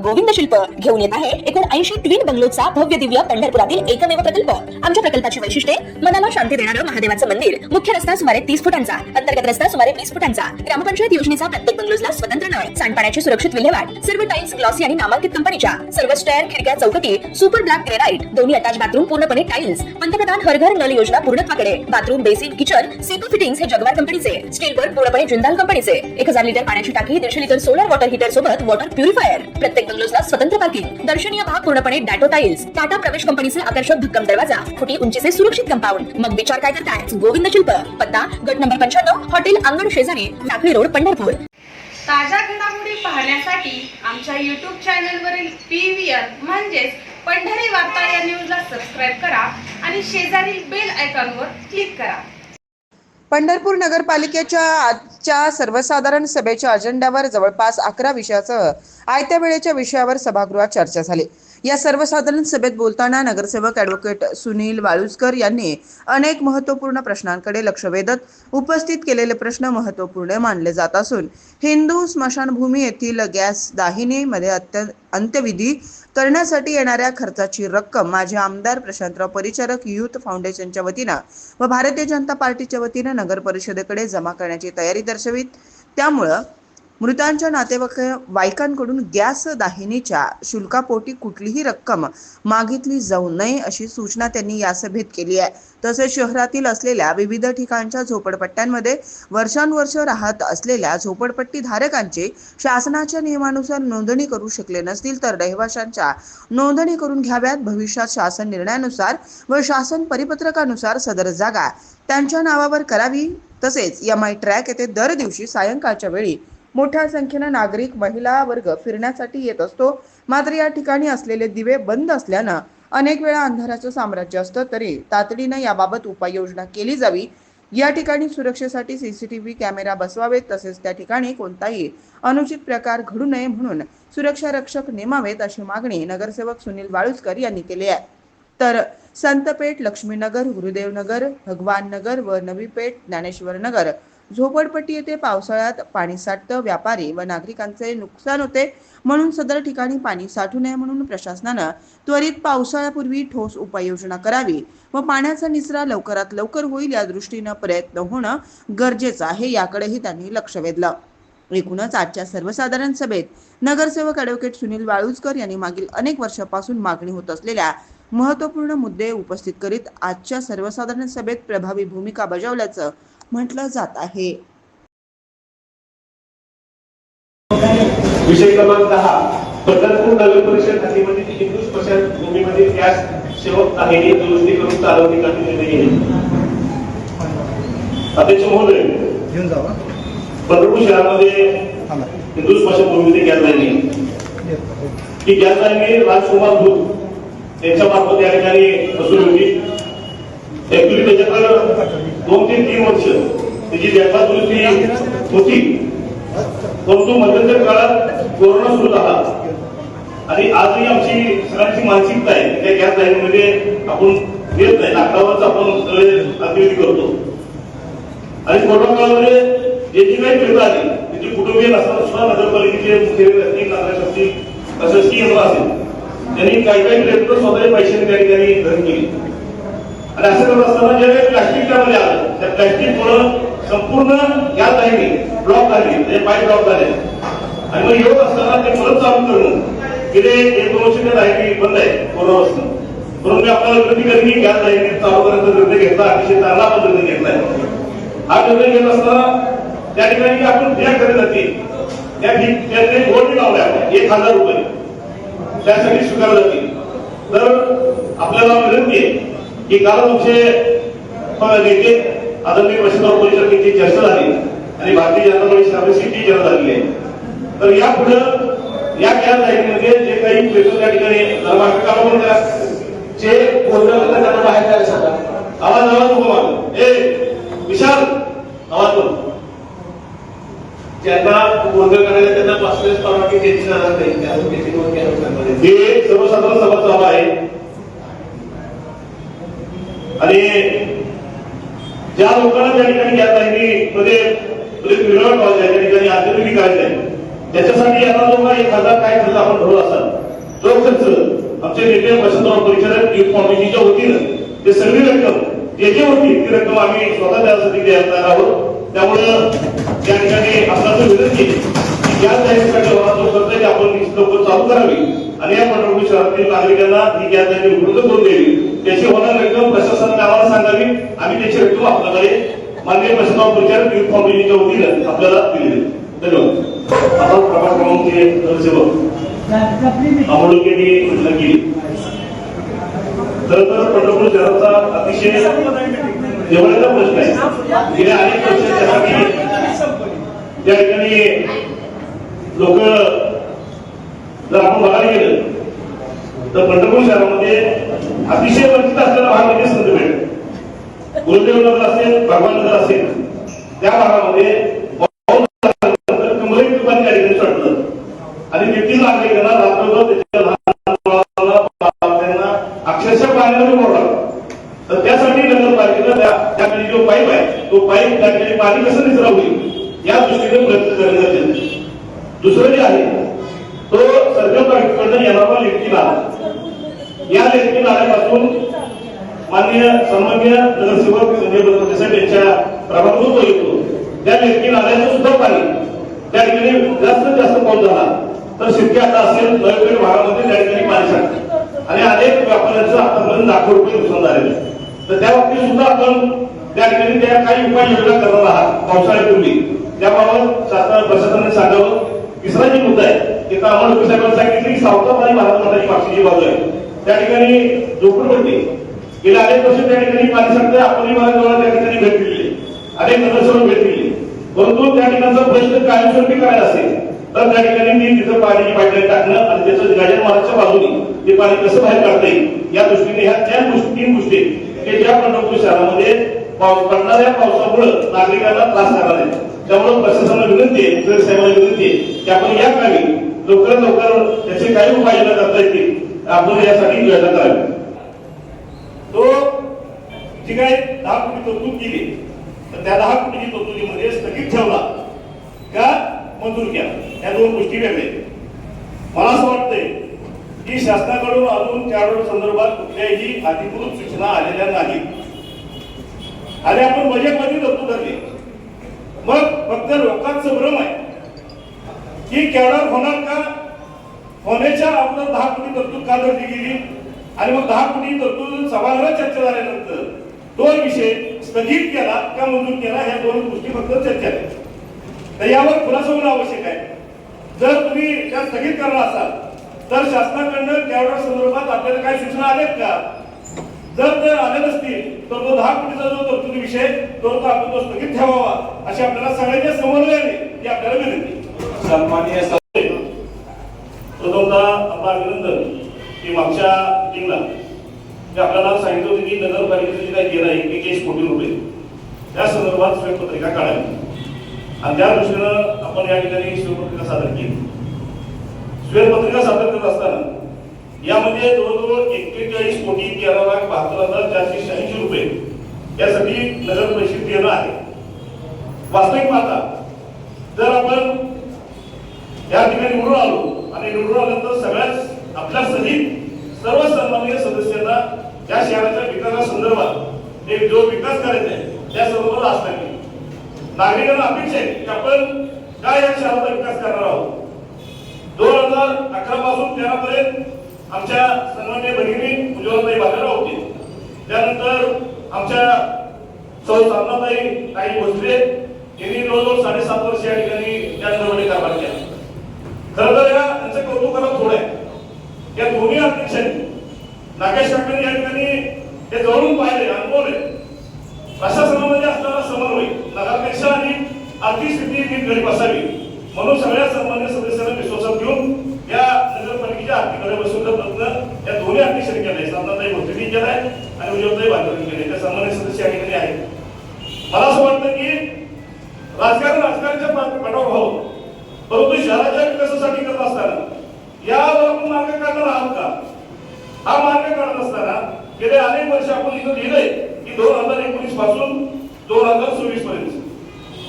गोविंद शिल्प घेऊन येत आहे 79 ट्विन बंगलोचा भव्य दिव्य पंढरपुरातील एकमेव प्रकल्प। आमच्या प्रकल्पाची वैशिष्ट्ये मनाला शांती देणारं महादेवाचं मंदिर, मुख्य रस्ता सुमारे 30 फुटांचा, अंतर्गत रस्ता सुमारे 20 फुटांचा, ग्रामपंचायत योजनेचा प्रत्येक बंगलोजला स्वतंत्र नळ, सांडपाण्याची सुरक्षित विल्हेवाट, सर्व टाइल्स ग्लॉसी आणि नामांकित कंपनीच्या, सर्व स्टेअर, खिडक्या, चौकटी सुपर ब्लॅक ग्रेनाइट, दोन्ही अटॅच बाथरूम पूर्णपणे टाइल्स, पंतप्रधान हर घर नल योजना पूर्णत्वाकडे, bathroom, basin, kitchen, CP fittings हे जगवार कंपनीचे, स्टील वर्क पूर्णपणे जिंदाल कंपनीचे, 1000 लिटर पाण्याची टाकी, 150 लिटर सोलर वॉटर हीटर सोबत वॉटर प्युरिफायर, प्रत्येक बंगलोजला स्वतंत्र पार्किंग, दर्शनीय भाग पूर्णपणे डॅटो टाइल्स, टाटा प्रवेश कंपनीचे आकर्षक भक्कम दरवाजा, फुटी उंचीचे सुरक्षित कंपाऊंड। मग विचार काय करताय? गोविंद शिल्प, पत्ता गट नंबर 95, हॉटेल अंगण शेजारी, टाकळी रोड, पंढरपूर। ताज्या घडामोडी पाहण्यासाठी आमच्या YouTube चॅनलवरील PVR म्हणजेच पंढरी वार्ता या न्यूजला सबस्क्राइब करा आणि शेजारील बेल आयकॉनवर क्लिक करा। पंढरपूर नगरपालिकेच्या आजच्या सर्वसाधारण सभेच्या अजेंड्यावर जवळपास 11 विषयासह आयत्या वेळेच्या विषयावर सभागृहात चर्चा झाली। या सर्वसाधारण सभेत बोलताना नगरसेवक ॲडव्होकेट सुनील वाळुजकर यांनी अनेक महत्त्वपूर्ण प्रश्नांकडे लक्ष वेधत उपस्थित केलेले प्रश्न महत्त्वपूर्ण मानले जात असून हिंदू स्मशानभूमी येथील गॅस दाहिनीमध्ये अंत्यविधी करण्यासाठी येणाऱ्या खर्चाची रक्कम माजी आमदार प्रशांतराव परिचारक युथ फाउंडेशनच्या वतीनं व भारतीय जनता पार्टीच्या वतीनं नगर परिषदेकडे जमा करण्याची तयारी दर्शवित, त्यामुळं मृतांच्या नातेवाईकांकडून गॅस दाहिनीच्या शुल्कापोटी कुठलीही रक्कम मागितली जाऊ नये अशी सूचना त्यांनी या सभेत केली आहे। तसेच शहरातील असलेल्या विविध ठिकाणच्या झोपडपट्ट्यांमध्ये वर्षानुवर्ष राहत असलेल्या झोपडपट्टी धारकांची शासनाच्या नियमानुसार नोंदणी करू शकले नसतील तर रहिवाशांच्या नोंदणी करून घ्याव्यात। भविष्यात शासन निर्णयानुसार व शासन परिपत्रकानुसार सदर जागा त्यांच्या नावावर करावी। तसेच MI ट्रॅक येथे दर दिवशी सायंकाळच्या वेळी मोठ्या संख्येने नागरिक महिला वर्ग फिरण्यासाठी येत असतो, मात्र या ठिकाणी असलेले दिवे बंद असल्यानं अनेक वेळा अंधाराचं साम्राज्य असतं, तरी तातडीनं याबाबत उपाययोजना केली जावी। या ठिकाणी सुरक्षेसाठी CCTV कॅमेरा बसवावेत, तसेच त्या ठिकाणी कोणताही अनुचित प्रकार घडू नये म्हणून सुरक्षा रक्षक नेमावेत अशी मागणी नगरसेवक सुनील वाळुजकर यांनी केली आहे। तर संतपेठ, लक्ष्मीनगर, गुरुदेवनगर, भगवाननगर व नवीपेठ, ज्ञानेश्वर नगर झोपडपट्टी येथे पावसाळ्यात पाणी साठतं, व्यापारी व नागरिकांचे नुकसान होते, म्हणून सदर ठिकाणी पाणी साठू नये म्हणून प्रशासनानं त्वरित पावसाळ्यापूर्वी ठोस उपाययोजना करावी व पाण्याचा निचरा लवकरात लवकर होईल या दृष्टीनं प्रयत्न होणं गरजेचं आहे, याकडेही त्यांनी लक्ष वेधलं। एकूणच आजच्या सर्वसाधारण सभेत नगरसेवक ॲडव्होकेट सुनील वाळुजकर यांनी मागील अनेक वर्षापासून मागणी होत असलेल्या महत्त्वपूर्ण मुद्दे उपस्थित करीत आजच्या सर्वसाधारण सभेत प्रभावी भूमिका बजावल्याचं म्हटलं जात आहे। विषय क्रमांक 10 पंढरपूर नगर परिषद हद्दीमध्ये हिंदू स्मशानभूमीमध्ये गॅस सेवक दाहिनी दुरुस्ती करून चालवणी करण्यात येईल। अध्यक्ष महोदय, घेऊन जावा। पंढरपूर शहरामध्ये हिंदू स्मशानभूमीमध्ये गॅस दाहिनी ही गॅस दाहिनी राजकुमार धूत यांच्या मार्फत या ठिकाणी बसवली होती। ऍक्च्युली त्याच्याकडे 2 ते 3 वर्ष त्याची देखभाल दुरुस्ती होती, परंतु मध्यंतरी काळात कोरोना सुरू झाला आणि आजही आमची सगळ्यांची मानसिकता आहे त्या गॅस लाईनमध्ये आपण येत नाही, लाकडावरच आपण सगळे अंत्यविधी करतो। आणि कोरोना काळामध्ये जे जी काही फिरत आली त्याची कुटुंबीय नसताना सुद्धा नगरपालिकेचे मुख्य असतील, नगराध्यक्ष असतील, प्रशासकीय यंत्र असेल, त्यांनी काही प्रयत्न स्वतःच्या पैशाने त्या ठिकाणी ग्रहण केली। आणि असं करत असताना जे प्लास्टिकच्या मध्ये आलं त्या प्लास्टिकमुळे संपूर्ण गॅस दाहिनी ब्लॉक झाली, म्हणजे पाईप ब्लॉक झाले आणि मग येत असताना ते परत चालू करून गेले 1-2 वर्ष त्या दाहिनी बंद आहे कोरोनापासून। म्हणून मी आपल्याला विनंती करेन की गॅस दाहिनी चालू करण्याचा निर्णय घेतला, अतिशय चांगला आपण निर्णय घेतलाय। हा निर्णय घेत असताना त्या ठिकाणी आपण ज्या खरेदी जाते त्याने बोर्ड लावले आपण 1000 रुपये त्यासाठी स्वीकारले जातील। तर आपल्याला विनंती आहे की काल आमचे नेते आदरणीय प्रशांतराव परिचारक यांची चर्चा झाली आणि भारतीय जनता पार्टी सीटी चर्चा झालेली आहे। तर यापुढे या गॅस लाईनमध्ये जे काही पेट्रोल त्या ठिकाणी जे त्यांना बाहेर जायला सांगा। आवाज विशाल आवाज बोल। ज्यांना गोंधळ करायला त्यांना पासपोर्ट परवानगी द्यायची जाणार नाही, हे सर्वसाधारण सभा चालू आहे। आणि ज्या लोकांना त्या ठिकाणी गॅस लाईनीमध्ये विरळ पाहिजे, त्या ठिकाणी अंत्यविधी करायचं आहे, त्याच्यासाठी यांना जो काही काय खर्च आपण ठरवला असाल जो खर्च आमचे नेते वसंतराव परिचारक युथ फाउंडेशनच्या वतीनं ते सगळी रक्कम जे जे होती ती रक्कम आम्ही स्वतः त्यासाठी द्यायला तयार आहोत. त्यामुळं त्या ठिकाणी आपला जो विनंती या जाहिरातीसाठी होणार जो खर्च आहे आपण निश्चित लवकर चालू करावी आणि या पंढरपूर शहरातील नागरिकांना ही गॅस लाईन उपलब्ध करून द्यावी. त्याची होणार रक्कम प्रशासनाने आम्हाला सांगावी. आम्ही त्याची रक्कम आपल्याकडे माननीय वसंतराव परिचारक युथ फाउंडेशनच्या वतीनं आपल्याला दिली. धन्यवाद. आपण प्रभाग क्रमांकचे नगरसेवक आंबोडकेंनी घोषणा केली. खरं तर पंढरपूर शहराचा अतिशय जवळचा प्रश्न आहे. गेल्या अनेक वर्ष त्यासाठी त्या ठिकाणी लोक जर आपण बघायला गेलं तर पंढरपूर शहरामध्ये अतिशय वंचित असलेला भाग म्हणजे संतपेठ गुरुदेव नगर असेल भगवान नगर असेल त्या भागामध्ये कमरेची दुकान त्या ठिकाणी चढलं आणि तेथील नागरिकांना रात्रभर त्याच्या अक्षरशः पाण्यामध्ये मोडला. तर त्यासाठी नगरपालिकेला त्याकडे जो पाईप आहे तो पाईप त्या ठिकाणी पाणी कसं निचरा होईल या दृष्टीने प्रयत्न करणे गरजेचं आहे. दुसरं जे आहे तो सरकारकडनं येणारा लेखी नाला या लेखी नाल्यापासून माननीय सन्माननीय नगरसेवक संजय देसाई यांच्या प्रभागातून येतो. त्या लेखी नाल्याचं सुद्धा पाणी त्या ठिकाणी जास्तीत जास्त पाऊस झाला तर शेतकरी आता असेल नवीन भागामध्ये त्या ठिकाणी पाणी साठतं आणि अनेक व्यापाऱ्यांचं आतापर्यंत लाखो रुपये नुकसान झालेलं आहे. तर त्या बाबतीत सुद्धा आपण त्या ठिकाणी त्या काही उपाययोजना करणार आहात पावसाळ्यापूर्वी त्याबाबत शासन प्रशासनाने सांगावं. तिसरा जी मुद्दा आहे की आम्हाला साहेबांनी सांगितलं की सावकाश आणि भारत माताची मागची जी बाजू आहे त्या ठिकाणी झोपडपट्टी गेल्या अनेक वर्ष त्या ठिकाणी पाणी साठतं. आपणही मला त्या ठिकाणी भेट दिली अनेक नगरसेवक भेट दिली परंतु त्या ठिकाणचा प्रश्न कायमस्वरूपी करायला असेल तर त्या ठिकाणी मी तिथं पाण्याची पाईपलाईन टाकणं आणि त्याचं गाजन मार्गच्या बाजूने ते पाणी कसं बाहेर काढता येईल या दृष्टीने ह्या तीन गोष्टी की ज्या पंढरपूर शहरामध्ये पडणाऱ्या पावसामुळे नागरिकांना त्रास झाला नाही. त्यामुळे प्रशासनाला विनंती आहे साहेबांना विनंती आहे की आपण या कामी लवकरात लवकर त्याचे काही उपाययोजना करता येतील आपण यासाठी योजना करावी. तो जी काय 10 कोटी तरतूद केली तर त्या 10 कोटीची तरतुदीमध्ये स्थगित ठेवला का मंजूर केला या दोन गोष्टी वेगळ्या. मला असं वाटतंय की शासनाकडून अजून त्या संदर्भात कुठल्याही अधिकृत सूचना आलेल्या नाहीत आणि आपण बजेटमध्ये तरतूद धरली. मग फक्त लोकांचं भ्रम आहे की केवढा होणार का होण्याच्या अगोदर 10 कोटी तरतूद का धरली गेली आणि मग 10 कोटी तरतूद सभागृहात चर्चा झाल्यानंतर तो विषय स्थगित केला का मंजूर केला ह्या दोन गोष्टी फक्त चर्चा झाल्या. तर यावर खुलासा होणं आवश्यक आहे. जर तुम्ही त्या स्थगित करणार असाल तर शासनाकडनं त्यावर संदर्भात आपल्याला काही सूचना आल्यात का? जर आल्या नसतील तर तो 10 कोटीचा जो तरतुदी विषय तो आपण तो स्थगित ठेवावा अशी आपल्याला सगळ्यांच्या समन्वयाने ही आपल्याला विनंती. सन्माननीय प्रथमतः आपलं अभिनंदन की मागच्या मीटिंगला जे आपल्याला सांगितलं होतं की नगरपालिकेचं जे काही गेलं आहे 21 कोटी रुपये त्या संदर्भात श्वेतपत्रिका काढावी आणि त्या दृष्टीनं आपण या ठिकाणी श्वेतपत्रिका सादर केली. श्वेतपत्रिका सादर करत असताना यामध्ये जवळजवळ 41 कोटी 13,72,486 रुपये यासाठी नगर परिषद देणं आहे. वास्तविक पाहता जर आपण या ठिकाणी निवडून आलो आणि निवडून आल्यानंतर सगळ्याच आपल्या सहित सर्व सन्माननीय सदस्यांना या शहराच्या विकासासंदर्भात एक जो विकास करायचा आहे त्या संदर्भात असणार नागरिकांना अपेक्षा आहे की आपण काय या शहराचा विकास करणार आहोत. 2011 पासून 13 पर्यंत आमच्या सन्माननीय भगिनी उज्ज्वलाताई भालेराव होती. त्यानंतर आमच्या सौ साधनाताई भोसले यांनी जवळजवळ 7.5 वर्ष या ठिकाणी त्या सर्वांनी कारभार केला. खरं तर यांचं कौतुक करावं थोडं आहे. या दोन्ही अध्यक्षांनी नागेश काकांनी या ठिकाणी ते जवळून पाहिले अनुभवले. प्रशासनामध्ये असणारा समन्वय नगराध्यक्ष आणि आर्थिक स्थिती नीट घडी बसावी म्हणून सगळ्या सन्मान्य सदस्यांना विश्वासात घेऊन या नगरपालिकेच्या आर्थिक घडी बसवण्याचा प्रयत्न या दोन्ही अध्यक्षांनी केलाय. साधनाताई भोसलेंनी केलाय आणि उज्ज्वलताई भालेरावांनी केले. त्या सन्मान्य सदस्य या ठिकाणी आहेत. मला असं वाटतं की राजकारणाच्या पटावर व्हावं परंतु शहराच्या विकासासाठी करत असताना यावर आपण मार्ग काढणार आहोत का? हा मार्ग काढत असताना गेले अनेक वर्ष आपण इथं लिहिलंय की 2019 पासून 2024 पर्यंत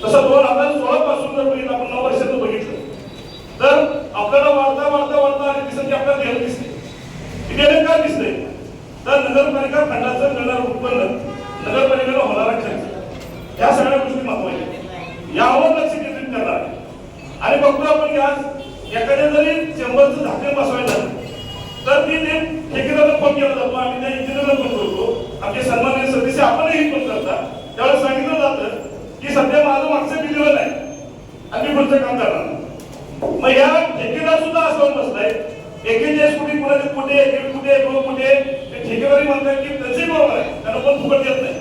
तसं 2016 पासून जर बघितलं आपण 9 वर्षाचं बघितलं तर आपल्याला वाढता आणि दिसत की आपल्याला देणं दिसते. देणं काय दिसतंय तर नगरपालिका फंडाचं मिळणारं उत्पन्न, नगरपालिकेला होणारा खर्च, या सगळ्या गोष्टी महत्वाच्या, यावर लक्ष केंद्रित करणार आहे. आणि बघतो आपण की आज एखाद्या जरी चेंबरचं झाकण बसवायचं झालं तर ती ते ठेकेदाराला फोन केला जातो, आम्ही त्या इंजिनियरला फोन करतो, आमचे सन्माननीय सदस्य आपणही फोन करतात. त्यावेळेस सांगितलं जातं की सध्या माझं मागचं दिलेलं नाही आणि मी पुढचं काम करणार. मग या ठेकेदार सुद्धा असं बसलाय, 41 कोटी कुणाचे कुठे 1 कुठे 2 कुठे ते ठेकेदारी म्हणतात की त्याचे बरोबर आहे, त्यांना पण फुकट देत नाही.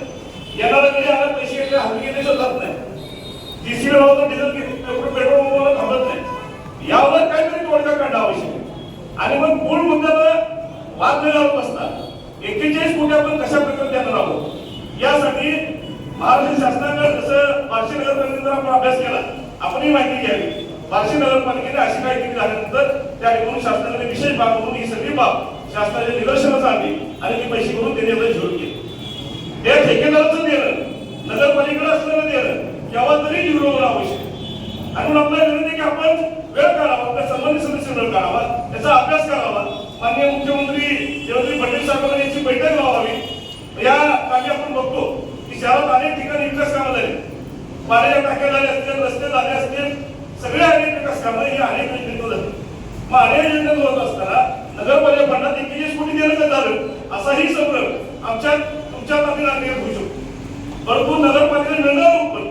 येणारा कधी आला पैसे घेतले हाती घेतले जात नाही, जीसीबी लावतो डिझेल पेट्रोल पंपाला थांबत नाही. यावर काहीतरी तोडगा काढणं आवश्यक आहे. आणि मग मूळ मुद्द्याला वाद न लावत असतात 41 कोटी आपण कशा प्रकारे देणार आहोत यासाठी महाराष्ट्र शासनाने जसं बार्शी नगरपालिकेचा आपण अभ्यास केला, आपणही माहिती घ्यावी. बार्शी नगरपालिकेने अशी काहीतरी झाल्यानंतर त्या ठिकाणी शासनाने विशेष बाब म्हणून ही सगळी बाब शासनाच्या निदर्शनास आणली आणि ती पैसे करून त्यांनी आता झोड केली. हे ठेकेदाराचं देणं, नगरपालिकेला असलेलं देणं केव्हा तरी निवडून होणं आवश्यक. आणि म्हणून आपल्याला विनंती की आपण वेळ काढावा, आपल्या संबंधित सदस्य वेळ काढावा, त्याचा अभ्यास करावा. माननीय मुख्यमंत्री देवेंद्र फडणवीस साहेबांनी याची बैठक लावावी. या कामी आपण बघतो की शहरात अनेक ठिकाणी विकास कामं झाली, पाण्याच्या टाक्या झाल्या असतील, रस्ते झाले असतील, सगळे अनेक विकास कामं ही अनेक योजनेतून झाली. मग अनेक योजनेत होत असताना नगरपालिका फंडात 41 कोटी देणं का झालं असाही संग्रह आमच्या तुमच्या ताब्यात आणण्यात होऊ शकतो. परंतु नगरपालिकेला मिळणार उत्पन्न,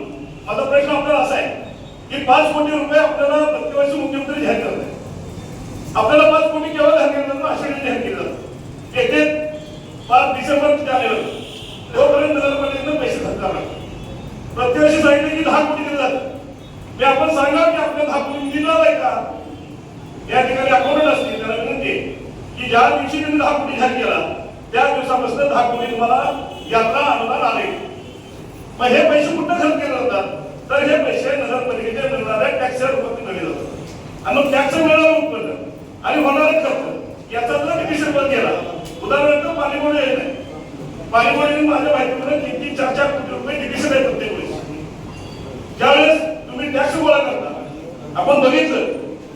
माझा प्रश्न आपल्याला असा आहे की 5 कोटी रुपये आपल्याला प्रत्येक मुख्यमंत्री जाहीर करतात. आपल्याला 5 कोटी केव्हा जाहीर करतात, अशा जाहीर केले जातात. येथे 5 डिसेंबर झाल्यावर तोपर्यंत नगरपालिकेने पैसे खर्च लागतात. प्रत्येक वर्षी सांगितलं की 10 कोटी दिले जातात. मी आपण सांगणार की आपल्या 10 कोटी दिला आहे का, या ठिकाणी अकाउंट असतील त्याला विनंती की ज्या दिवशी तुम्ही 10 कोटी जाहीर केला त्या दिवसापासून 10 कोटी तुम्हाला यात्रा अनुदान आले. मग हे पैसे कुठं खर्च केले जातात तर हे पैसे नगरपालिकेच्या मिळणाऱ्या टॅक्सच्या रूपात दिले जातात. आणि मग टॅक्स मिळणारं उत्पन्न आणि होणारा खर्च याचा जर डिसेंबर केला, उदाहरणार्थ पाणीमुळे येत नाही, पाणीमुळे माझ्या माहितीमध्ये 3-4 कोटी रुपये डिव्हिजन आहे प्रत्येक वेळेस. ज्यावेळेस तुम्ही टॅक्स गोळा करता, आपण बघितलं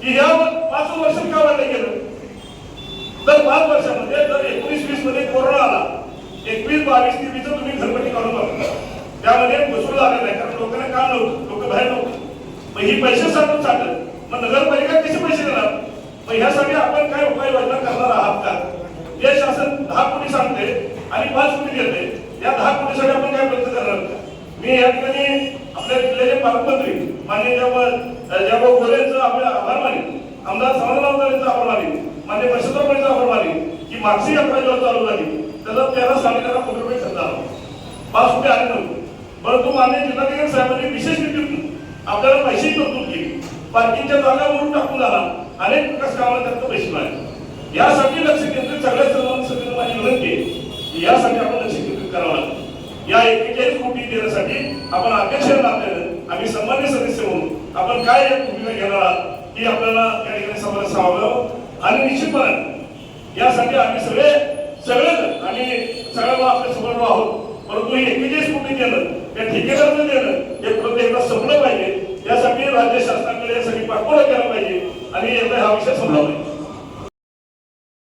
की या 5 वर्ष का वाढलं गेलं तर 5 वर्षामध्ये जर 19-20 मध्ये कोरोना आला, 21-22-23 तुम्ही घरपट्टी काढून बघता, त्यामध्ये वसूल झाले नाही, कारण लोकांना काम नव्हतं, लोक बाहेर नव्हते. मग ही पैसे साठत, मग नगरपालिका कसे पैसे देणार? मग ह्यासाठी आपण काय उपाययोजना करणार आहात का? हे शासन 10 कोटी सांगते आणि 5 कोटी देते, या 10 कोटीसाठी आपण काय प्रयत्न करणार का? मी या ठिकाणी आपल्या जिल्ह्याचे पालकमंत्री माननीय जयभाऊ गोरेंचं आपले आभार मानेन, आमदार समाधानरावांचा आभार मानेन, माननीय परशुरामचा आभार मानेन की मागची यात्रा जेव्हा चालू झाली त्याला 13-13.5 कोटी रुपये खर्च आला, 5 कोटी आले नव्हते. परंतु माननीय जिल्हाधिकारी साहेबांनी विशेष निधीतून आपल्याला पैसे तरतूद केली, पार्किंगच्या जागा म्हणून टाकून झाला, अनेक विकास कामाला त्यात पैसे मिळाले. यासाठी लक्ष केंद्रित सगळ्या सर्वांना माझी विनंती आहे, यासाठी आपण लक्ष केंद्रित करावं लागतं. या 41 कोटी देण्यासाठी आपण अध्यक्ष नात्यानं आम्ही सन्मान्य सदस्य म्हणून आपण काय भूमिका घेणार आहात ही आपल्याला या ठिकाणी समाजात सांगावं. आणि निश्चितपणे यासाठी आम्ही सगळेजण आम्ही सगळ्यांना आपल्या समोर आहोत. परंतु हे 41 कोटी देणं, त्या ठेकेदाराचं देणं हे प्रत्येक एकदा संपलं पाहिजे. यासाठी राज्य शासनाकडे यासाठी पाठपुरावा केला पाहिजे आणि एकदा हा विषय संपला पाहिजे.